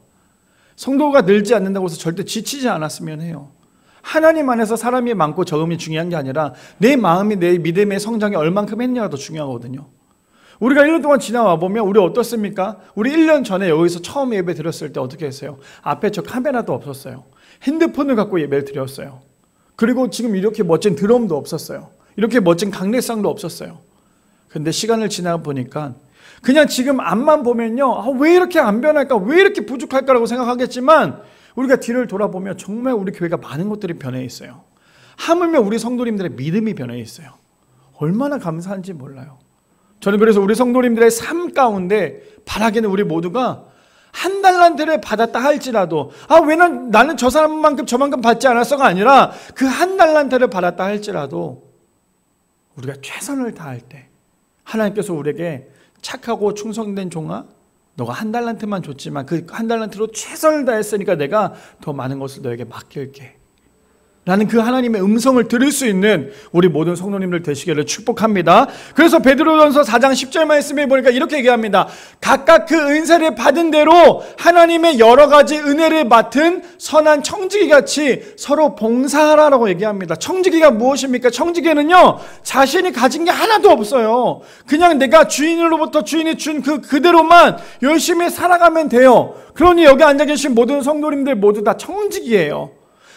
성도가 늘지 않는다고 해서 절대 지치지 않았으면 해요. 하나님 안에서 사람이 많고 적음이 중요한 게 아니라 내 마음이, 내 믿음의 성장이 얼만큼 했냐가 더 중요하거든요. 우리가 1년 동안 지나와 보면 우리 어떻습니까? 우리 1년 전에 여기서 처음 예배 드렸을 때 어떻게 했어요? 앞에 저 카메라도 없었어요. 핸드폰을 갖고 예배를 드렸어요. 그리고 지금 이렇게 멋진 드럼도 없었어요. 이렇게 멋진 강례상도 없었어요. 근데 시간을 지나 보니까 그냥 지금 앞만 보면요, 왜 이렇게 안 변할까, 왜 이렇게 부족할까라고 생각하겠지만, 우리가 뒤를 돌아보면 정말 우리 교회가 많은 것들이 변해 있어요. 하물며 우리 성도님들의 믿음이 변해 있어요. 얼마나 감사한지 몰라요. 저는 그래서 우리 성도님들의 삶 가운데 바라기는 우리 모두가 1달란트를 받았다 할지라도, 왜 나는 저 사람만큼 저만큼 받지 않았어가 아니라 그 1달란트를 받았다 할지라도 우리가 최선을 다할 때 하나님께서 우리에게 착하고 충성된 종아, 너가 1달란트만 줬지만 그 1달란트로 최선을 다했으니까 내가 더 많은 것을 너에게 맡길게 라는 그 하나님의 음성을 들을 수 있는 우리 모든 성도님들 되시기를 축복합니다. 그래서 베드로전서 4장 10절 말씀에 보니까 이렇게 얘기합니다. 각각 그 은사를 받은 대로 하나님의 여러 가지 은혜를 맡은 선한 청지기같이 서로 봉사하라라고 얘기합니다. 청지기가 무엇입니까? 청지기는요, 자신이 가진 게 하나도 없어요. 그냥 내가 주인으로부터 주인이 준 그대로만 열심히 살아가면 돼요. 그러니 여기 앉아 계신 모든 성도님들 모두 다 청지기예요.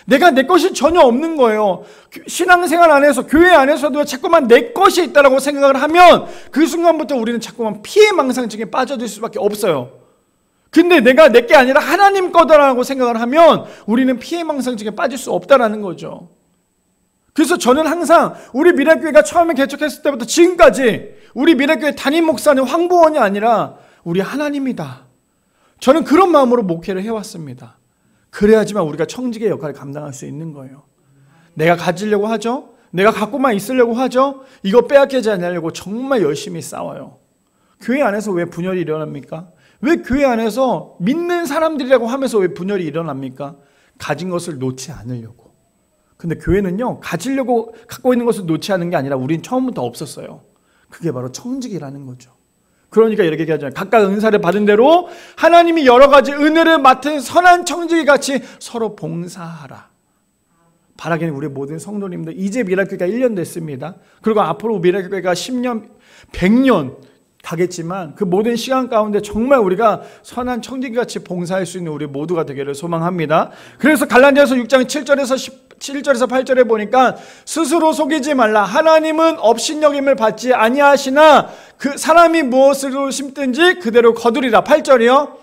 내가 내 것이 전혀 없는 거예요. 신앙생활 안에서, 교회 안에서도 자꾸만 내 것이 있다라고 생각을 하면 그 순간부터 우리는 자꾸만 피해망상증에 빠져들 수밖에 없어요. 근데 내가 내 게 아니라 하나님 거다라고 생각을 하면 우리는 피해망상증에 빠질 수 없다라는 거죠. 그래서 저는 항상 우리 미래교회가 처음에 개척했을 때부터 지금까지 우리 미래교회 담임 목사는 황보원이 아니라 우리 하나님이다. 저는 그런 마음으로 목회를 해왔습니다. 그래야지만 우리가 청지기의 역할을 감당할 수 있는 거예요. 내가 가지려고 하죠. 내가 갖고만 있으려고 하죠. 이거 빼앗기지 않으려고 정말 열심히 싸워요. 교회 안에서 왜 분열이 일어납니까? 왜 교회 안에서 믿는 사람들이라고 하면서 왜 분열이 일어납니까? 가진 것을 놓지 않으려고. 근데 교회는요, 가지려고 갖고 있는 것을 놓지 않는 게 아니라 우린 처음부터 없었어요. 그게 바로 청지기라는 거죠. 그러니까 이렇게 얘기하잖아요. 각각 은사를 받은 대로 하나님이 여러 가지 은혜를 맡은 선한 청지기같이 서로 봉사하라. 바라기는 우리 모든 성도님들, 이제 미라클교회가 1년 됐습니다. 그리고 앞으로 미라클교회가 10년, 100년 가겠지만 그 모든 시간 가운데 정말 우리가 선한 청지기같이 봉사할 수 있는 우리 모두가 되기를 소망합니다. 그래서 갈라디아서 6장 7절에서 8절에 보니까 스스로 속이지 말라. 하나님은 업신여김을 받지 아니하시나 그 사람이 무엇으로 심든지 그대로 거두리라. 8절이요.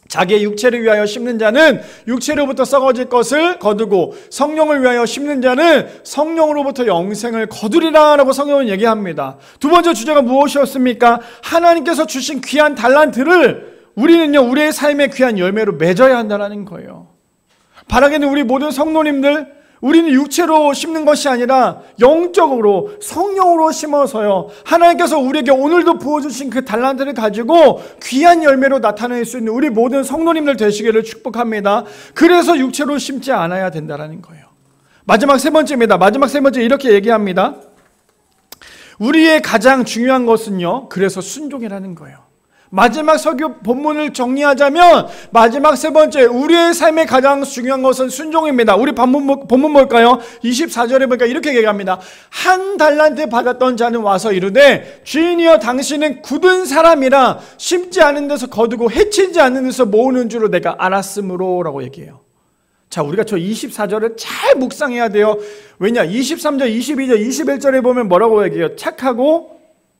자기의 육체를 위하여 심는 자는 육체로부터 썩어질 것을 거두고 성령을 위하여 심는 자는 성령으로부터 영생을 거두리라 라고 성경은 얘기합니다. 두 번째 주제가 무엇이었습니까? 하나님께서 주신 귀한 달란트를 우리는요, 우리의 삶의 귀한 열매로 맺어야 한다는 거예요. 바라기는 우리 모든 성도님들, 우리는 육체로 심는 것이 아니라 영적으로 성령으로 심어서요, 하나님께서 우리에게 오늘도 부어주신 그 달란트를 가지고 귀한 열매로 나타낼 수 있는 우리 모든 성도님들 되시기를 축복합니다. 그래서 육체로 심지 않아야 된다는 거예요. 마지막 세 번째입니다. 마지막 세 번째 이렇게 얘기합니다. 우리의 가장 중요한 것은요, 그래서 순종이라는 거예요. 마지막 설교 본문을 정리하자면 마지막 세 번째, 우리의 삶의 가장 중요한 것은 순종입니다. 우리 본문 뭘까요? 24절에 보니까 이렇게 얘기합니다. 한 달란트 받았던 자는 와서 이르되 주인이여 당신은 굳은 사람이라 심지 않은 데서 거두고 해치지 않는 데서 모으는 줄로 내가 알았으므로 라고 얘기해요. 자, 우리가 저 24절을 잘 묵상해야 돼요. 왜냐? 23절, 22절, 21절에 보면 뭐라고 얘기해요? 착하고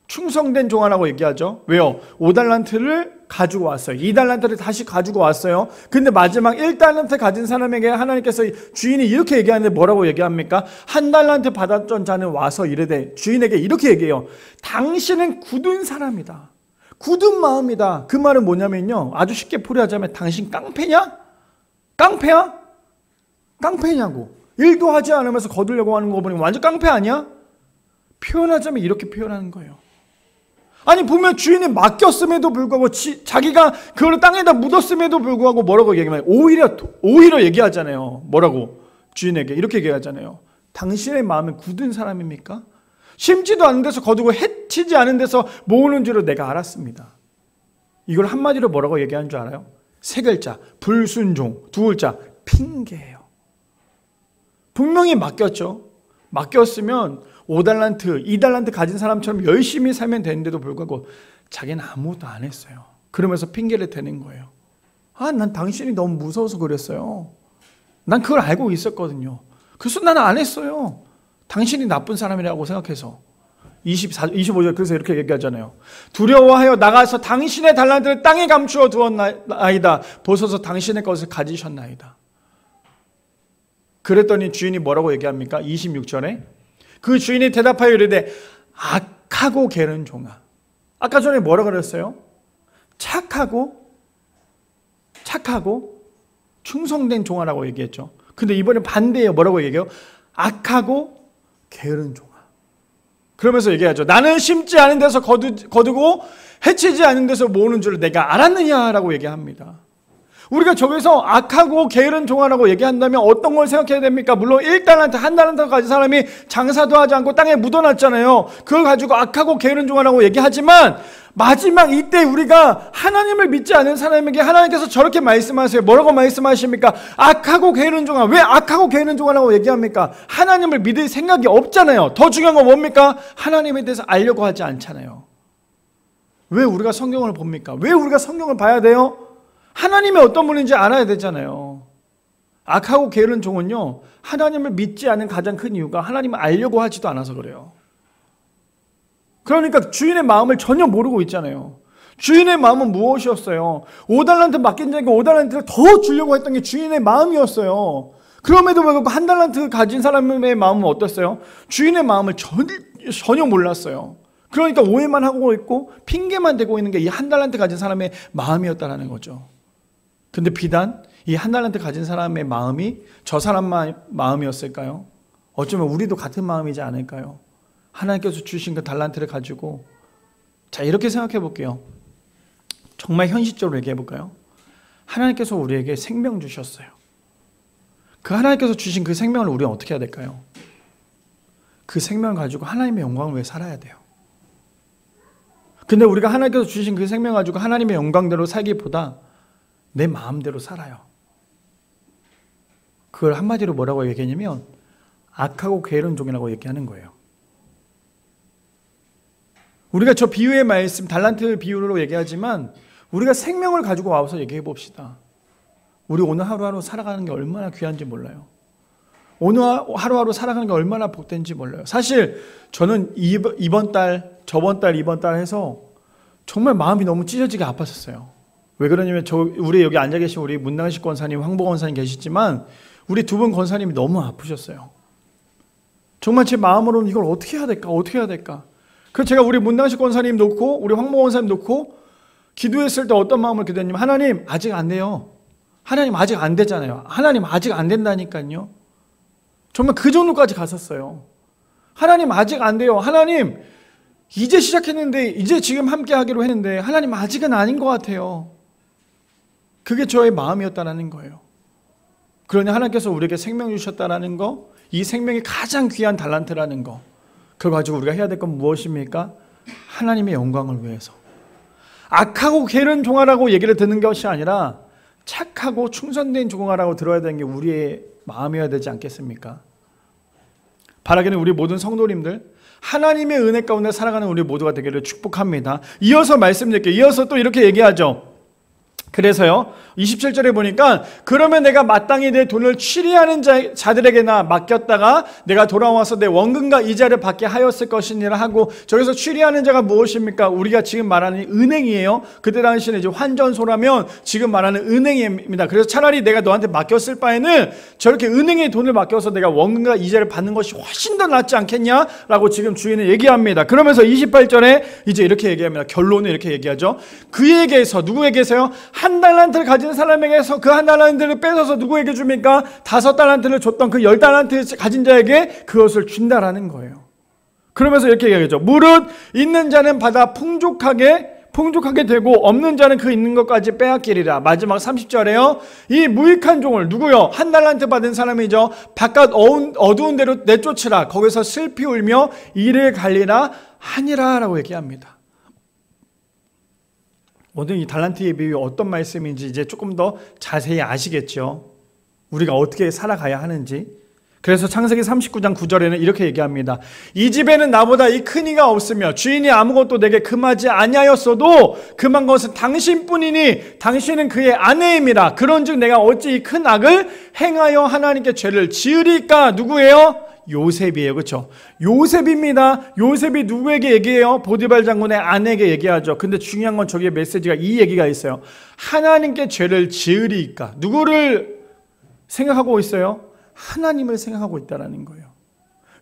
충성된 종아라고 얘기하죠. 왜요? 5달란트를 가지고 왔어요. 2달란트를 다시 가지고 왔어요. 근데 마지막 1달란트 가진 사람에게 하나님께서 주인이 이렇게 얘기하는데 뭐라고 얘기합니까? 한 달란트 받았던 자는 와서 이르되, 주인에게 이렇게 얘기해요. 당신은 굳은 사람이다. 굳은 마음이다. 그 말은 뭐냐면요, 아주 쉽게 풀이하자면 당신 깡패냐? 깡패야? 깡패냐고. 일도 하지 않으면서 거두려고 하는 거 보니 완전 깡패 아니야? 표현하자면 이렇게 표현하는 거예요. 아니, 보면 주인이 맡겼음에도 불구하고 자기가 그걸 땅에다 묻었음에도 불구하고 뭐라고 얘기하면 오히려 얘기하잖아요. 뭐라고? 주인에게 이렇게 얘기하잖아요. 당신의 마음은 굳은 사람입니까? 심지도 않은 데서 거두고 해치지 않은 데서 모으는 줄을 내가 알았습니다. 이걸 한마디로 뭐라고 얘기하는 줄 알아요? 세 글자, 불순종. 두 글자, 핑계예요. 분명히 맡겼죠. 맡겼으면 5달란트, 2달란트 가진 사람처럼 열심히 살면 되는데도 불구하고 자기는 아무것도 안 했어요. 그러면서 핑계를 대는 거예요. 아, 난 당신이 너무 무서워서 그랬어요. 난 그걸 알고 있었거든요. 그래서 나는 안 했어요. 당신이 나쁜 사람이라고 생각해서. 25절 그래서 이렇게 얘기하잖아요. 두려워하여 나가서 당신의 달란트를 땅에 감추어 두었나이다. 벗어서 당신의 것을 가지셨나이다. 그랬더니 주인이 뭐라고 얘기합니까? 26절에 그 주인이 대답하여 이르되 악하고 게으른 종아. 아까 전에 뭐라 그랬어요? 착하고 충성된 종아라고 얘기했죠. 근데 이번에 반대예요. 뭐라고 얘기해요? 악하고 게으른 종아. 그러면서 얘기하죠. 나는 심지 않은 데서 거두고 해치지 않은 데서 모으는 줄 내가 알았느냐라고 얘기합니다. 우리가 저기서 악하고 게으른 종아라고 얘기한다면 어떤 걸 생각해야 됩니까? 물론 1달란트, 1달란트 가진 사람이 장사도 하지 않고 땅에 묻어놨잖아요. 그걸 가지고 악하고 게으른 종아라고 얘기하지만 마지막 이때 우리가 하나님을 믿지 않은 사람에게 하나님께서 저렇게 말씀하세요. 뭐라고 말씀하십니까? 악하고 게으른 종아. 왜 악하고 게으른 종아라고 얘기합니까? 하나님을 믿을 생각이 없잖아요. 더 중요한 건 뭡니까? 하나님에 대해서 알려고 하지 않잖아요. 왜 우리가 성경을 봅니까? 왜 우리가 성경을 봐야 돼요? 하나님이 어떤 분인지 알아야 되잖아요. 악하고 게으른 종은요, 하나님을 믿지 않은 가장 큰 이유가 하나님을 알려고 하지도 않아서 그래요. 그러니까 주인의 마음을 전혀 모르고 있잖아요. 주인의 마음은 무엇이었어요? 5달란트 맡긴 자에게 5달란트를 더 주려고 했던 게 주인의 마음이었어요. 그럼에도 불구하고 1달란트 가진 사람의 마음은 어땠어요? 주인의 마음을 전혀 몰랐어요. 그러니까 오해만 하고 있고 핑계만 대고 있는 게 이 1달란트 가진 사람의 마음이었다는 거죠. 근데 비단 이 1달란트 가진 사람의 마음이 저 사람의 마음이었을까요? 어쩌면 우리도 같은 마음이지 않을까요? 하나님께서 주신 그 달란트를 가지고, 자, 이렇게 생각해 볼게요. 정말 현실적으로 얘기해 볼까요? 하나님께서 우리에게 생명 주셨어요. 그 하나님께서 주신 그 생명을 우리는 어떻게 해야 될까요? 그 생명을 가지고 하나님의 영광을 위해 살아야 돼요. 근데 우리가 하나님께서 주신 그 생명 가지고 하나님의 영광대로 살기보다 내 마음대로 살아요. 그걸 한마디로 뭐라고 얘기하냐면 악하고 게으른 종이라고 얘기하는 거예요. 우리가 저 비유의 말씀, 달란트 비유로 얘기하지만 우리가 생명을 가지고 와서 얘기해 봅시다. 우리 오늘 하루하루 살아가는 게 얼마나 귀한지 몰라요. 오늘 하루하루 살아가는 게 얼마나 복된지 몰라요. 사실 저는 이번 달, 저번 달, 이번 달 해서 정말 마음이 너무 찢어지게 아팠었어요. 왜 그러냐면 우리 여기 앉아 계신 우리 문낭식 권사님, 황보 권사님 계시지만 우리 두 분 권사님이 너무 아프셨어요. 정말 제 마음으로는 이걸 어떻게 해야 될까? 어떻게 해야 될까? 그래서 제가 우리 문낭식 권사님 놓고 우리 황보 권사님 놓고 기도했을 때 어떤 마음을 기도했냐면 하나님 아직 안 돼요. 하나님 아직 안 되잖아요. 하나님 아직 안 된다니까요. 정말 그 정도까지 갔었어요. 하나님 아직 안 돼요. 하나님 이제 시작했는데 이제 지금 함께 하기로 했는데 하나님 아직은 아닌 것 같아요. 그게 저의 마음이었다는 거예요. 그러니 하나님께서 우리에게 생명 주셨다는 거, 이 생명이 가장 귀한 달란트라는 거, 그걸 가지고 우리가 해야 될 건 무엇입니까? 하나님의 영광을 위해서. 악하고 게으른 종아라고 얘기를 듣는 것이 아니라 착하고 충성된 종아라고 들어야 되는 게 우리의 마음이어야 되지 않겠습니까? 바라기는 우리 모든 성도님들 하나님의 은혜 가운데 살아가는 우리 모두가 되기를 축복합니다. 이어서 말씀드릴게요. 이어서 또 이렇게 얘기하죠. 그래서요 27절에 보니까 그러면 내가 마땅히 내 돈을 취리하는 자들에게나 맡겼다가 내가 돌아와서 내 원금과 이자를 받게 하였을 것이니라 하고, 저기서 취리하는 자가 무엇입니까? 우리가 지금 말하는 은행이에요. 그때 당시에는 이제 환전소라면 지금 말하는 은행입니다. 그래서 차라리 내가 너한테 맡겼을 바에는 저렇게 은행에 돈을 맡겨서 내가 원금과 이자를 받는 것이 훨씬 더 낫지 않겠냐라고 지금 주인은 얘기합니다. 그러면서 28절에 이제 이렇게 얘기합니다. 결론은 이렇게 얘기하죠. 그에게서, 누구에게서요? 1달란트를 가진 사람에게서 그 1달란트를 뺏어서 누구에게 줍니까? 5달란트를 줬던 그 10달란트 가진 자에게 그것을 준다라는 거예요. 그러면서 이렇게 얘기하죠. 무릇 있는 자는 받아 풍족하게 되고 없는 자는 그 있는 것까지 빼앗기리라. 마지막 30절에요. 이 무익한 종을, 누구요? 1달란트 받은 사람이죠. 바깥 어두운 데로 내쫓으라. 거기서 슬피 울며 이를 갈리라 하니라 라고 얘기합니다. 오늘 이 달란트의 비유 어떤 말씀인지 이제 조금 더 자세히 아시겠죠? 우리가 어떻게 살아가야 하는지. 그래서 창세기 39장 9절에는 이렇게 얘기합니다. 이 집에는 나보다 이 큰 이가 없으며 주인이 아무것도 내게 금하지 아니하였어도 금한 것은 당신뿐이니 당신은 그의 아내임이라. 그런즉 내가 어찌 이 큰 악을 행하여 하나님께 죄를 지으리까? 누구예요? 요셉이에요. 그렇죠? 요셉입니다. 요셉이 누구에게 얘기해요? 보디발 장군의 아내에게 얘기하죠. 근데 중요한 건 저기에 메시지가 이 얘기가 있어요. 하나님께 죄를 지으리까? 누구를 생각하고 있어요? 하나님을 생각하고 있다는 거예요.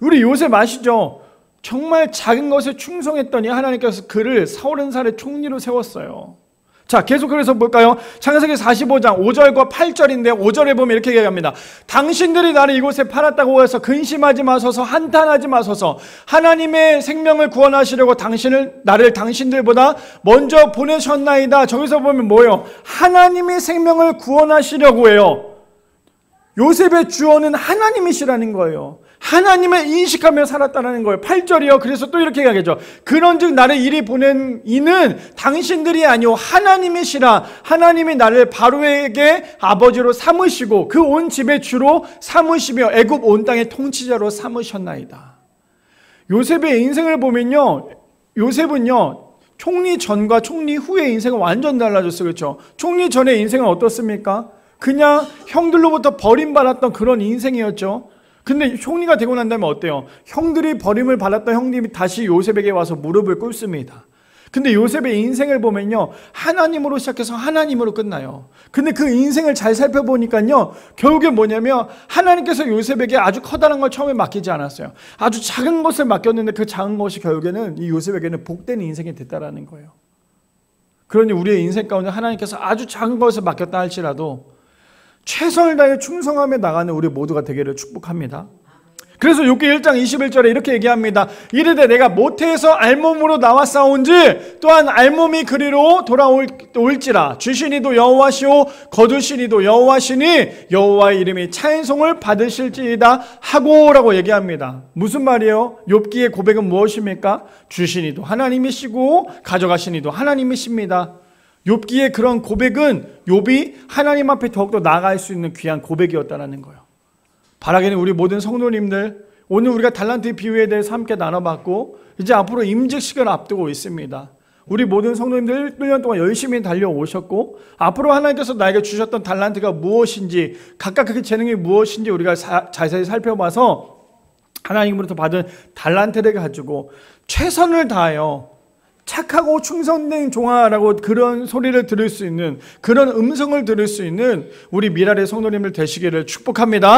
우리 요셉 아시죠? 정말 작은 것에 충성했더니 하나님께서 그를 30살의 총리로 세웠어요. 자, 계속 그래서 볼까요? 창세기 45장 5절과 8절인데 5절에 보면 이렇게 얘기합니다. 당신들이 나를 이곳에 팔았다고 해서 근심하지 마소서, 한탄하지 마소서. 하나님의 생명을 구원하시려고 나를 당신들보다 먼저 보내셨나이다. 저기서 보면 뭐예요? 하나님의 생명을 구원하시려고 해요. 요셉의 주어는 하나님이시라는 거예요. 하나님을 인식하며 살았다는 거예요. 8절이요. 그래서 또 이렇게 얘기하죠. 그런즉 나를 이리 보낸 이는 당신들이 아니오 하나님이시라. 하나님이 나를 바로에게 아버지로 삼으시고 그 온 집의 주로 삼으시며 애굽 온 땅의 통치자로 삼으셨나이다. 요셉의 인생을 보면요, 요셉은요 총리 전과 총리 후의 인생은 완전 달라졌어요. 그렇죠? 총리 전의 인생은 어떻습니까? 그냥 형들로부터 버림받았던 그런 인생이었죠. 근데 총리가 되고 난 다음에 어때요? 형들이 버림을 받았던 형님이 다시 요셉에게 와서 무릎을 꿇습니다. 근데 요셉의 인생을 보면요, 하나님으로 시작해서 하나님으로 끝나요. 근데 그 인생을 잘 살펴보니까요, 결국에 뭐냐면 하나님께서 요셉에게 아주 커다란 걸 처음에 맡기지 않았어요. 아주 작은 것을 맡겼는데 그 작은 것이 결국에는 이 요셉에게는 복된 인생이 됐다라는 거예요. 그러니 우리의 인생 가운데 하나님께서 아주 작은 것을 맡겼다 할지라도 최선을 다해 충성하며 나가는 우리 모두가 되기를 축복합니다. 그래서 욥기 1장 21절에 이렇게 얘기합니다. 이르되 내가 모태에서 알몸으로 나왔사온지 또한 알몸이 그리로 돌아올지라. 주시니도 여호와시오 거두시니도 여호와시니 여호와의 이름이 찬송을 받으실지이다 하고라고 얘기합니다. 무슨 말이에요? 욥기의 고백은 무엇입니까? 주시니도 하나님이시고 가져가시니도 하나님이십니다. 욥기의 그런 고백은 욥이 하나님 앞에 더욱더 나아갈 수 있는 귀한 고백이었다는 거예요. 바라기는 우리 모든 성도님들, 오늘 우리가 달란트의 비유에 대해서 함께 나눠봤고 이제 앞으로 임직식을 앞두고 있습니다. 우리 모든 성도님들 1년 동안 열심히 달려오셨고 앞으로 하나님께서 나에게 주셨던 달란트가 무엇인지, 각각 그 재능이 무엇인지 우리가 자세히 살펴봐서 하나님으로부터 받은 달란트를 가지고 최선을 다하여 착하고 충성된 종아라고 그런 소리를 들을 수 있는, 그런 음성을 들을 수 있는 우리 미랄의 성도님들 되시기를 축복합니다.